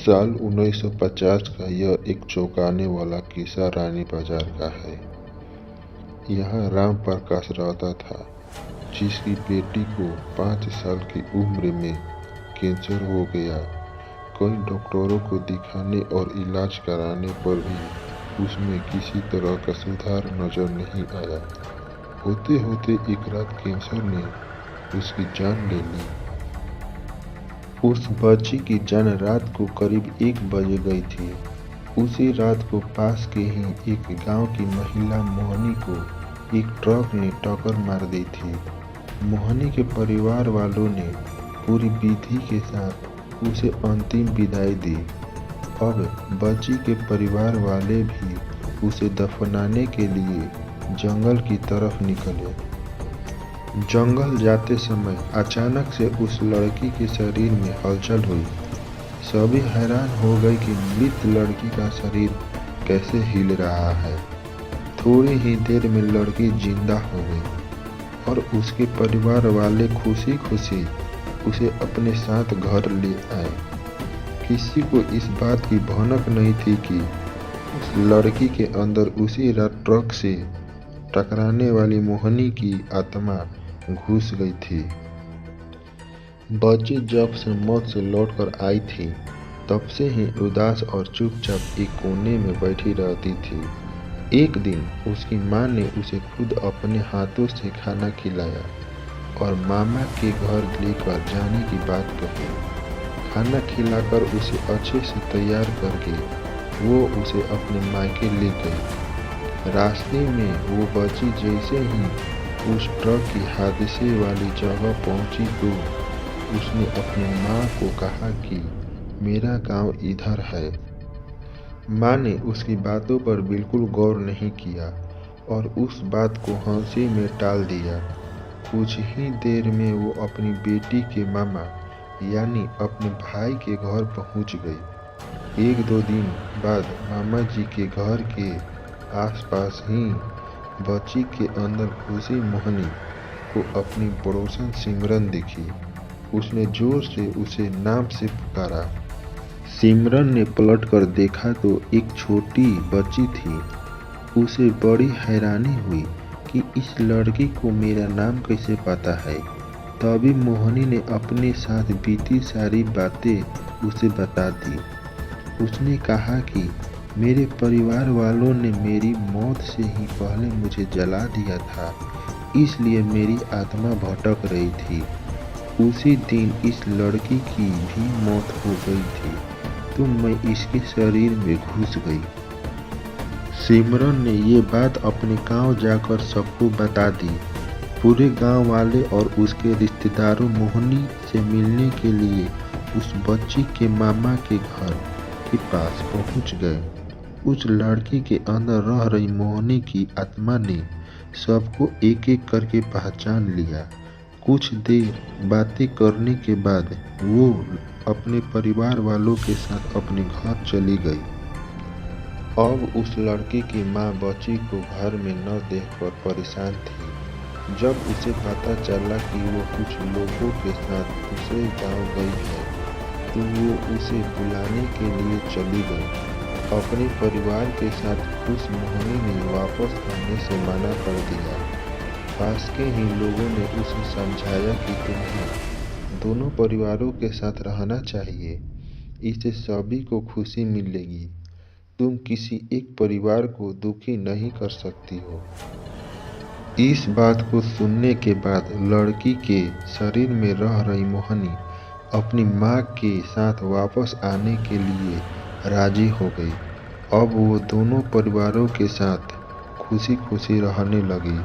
साल 1950 का यह एक चौंकाने वाला किस्सा रानी बाजार का है। यहाँ राम प्रकाश रहता था, जिसकी बेटी को 5 साल की उम्र में कैंसर हो गया। कई डॉक्टरों को दिखाने और इलाज कराने पर भी उसमें किसी तरह का सुधार नजर नहीं आया। होते होते एक रात कैंसर ने उसकी जान ले ली। उस बच्ची की जान रात को करीब 1 बजे गई थी। उसी रात को पास के ही एक गांव की महिला मोहनी को एक ट्रक ने टक्कर मार दी थी। मोहनी के परिवार वालों ने पूरी विधि के साथ उसे अंतिम विदाई दी। अब बच्ची के परिवार वाले भी उसे दफनाने के लिए जंगल की तरफ निकले। जंगल जाते समय अचानक से उस लड़की के शरीर में हलचल हुई। सभी हैरान हो गए कि मृत लड़की का शरीर कैसे हिल रहा है। थोड़ी ही देर में लड़की जिंदा हो गई और उसके परिवार वाले खुशी खुशी उसे अपने साथ घर ले आए। किसी को इस बात की भनक नहीं थी कि उस लड़की के अंदर उसी रात ट्रक से टकराने वाली मोहनी की आत्मा घुस गई थी। बच्ची जब से मौत से लौटकर आई थी, तब से ही उदास और चुपचाप एक कोने में बैठी रहती थी। एक दिन उसकी माँ ने उसे खुद अपने हाथों से खाना खिलाया और मामा के घर लेकर जाने की बात कही। खाना खिलाकर उसे अच्छे से तैयार करके वो उसे अपने मायके ले गई। रास्ते में वो बच्ची जैसे ही उस ट्रक की हादसे वाली जगह पहुंची तो उसने अपनी माँ को कहा कि मेरा गांव इधर है। माँ ने उसकी बातों पर बिल्कुल गौर नहीं किया और उस बात को हंसी में टाल दिया। कुछ ही देर में वो अपनी बेटी के मामा यानी अपने भाई के घर पहुंच गई। 1-2 दिन बाद मामा जी के घर के आसपास ही बच्ची के अंदर घुसी मोहनी को अपनी पड़ोसन सिमरन दिखी। उसने जोर से उसे नाम से पुकारा। सिमरन ने पलटकर देखा तो एक छोटी बच्ची थी। उसे बड़ी हैरानी हुई कि इस लड़की को मेरा नाम कैसे पता है। तभी मोहनी ने अपने साथ बीती सारी बातें उसे बता दी। उसने कहा कि मेरे परिवार वालों ने मेरी मौत से ही पहले मुझे जला दिया था, इसलिए मेरी आत्मा भटक रही थी। उसी दिन इस लड़की की भी मौत हो गई थी, तो मैं इसके शरीर में घुस गई। सिमरन ने ये बात अपने गांव जाकर सबको बता दी। पूरे गांव वाले और उसके रिश्तेदारों मोहनी से मिलने के लिए उस बच्ची के मामा के घर के पास पहुंच गए। उस लड़की के अंदर रह रही मोहनी की आत्मा ने सबको एक एक करके पहचान लिया। कुछ देर बातें करने के बाद वो अपने परिवार वालों के साथ अपने घर चली गई। अब उस लड़की की माँ बच्ची को घर में न देखकर परेशान थी। जब उसे पता चला कि वो कुछ लोगों के साथ दूसरे गांव गई है, तो वो उसे बुलाने के लिए चली गई। अपने परिवार के साथ खुश मोहनी ने वापस आने से मना कर दिया। पास के ही लोगों ने उसे समझाया कि तुम्हें दोनों परिवारों के साथ रहना चाहिए, इससे सभी को खुशी मिलेगी। तुम किसी एक परिवार को दुखी नहीं कर सकती हो। इस बात को सुनने के बाद लड़की के शरीर में रह रही मोहनी अपनी माँ के साथ वापस आने के लिए राजी हो गई। अब वो दोनों परिवारों के साथ खुशी खुशी रहने लगी।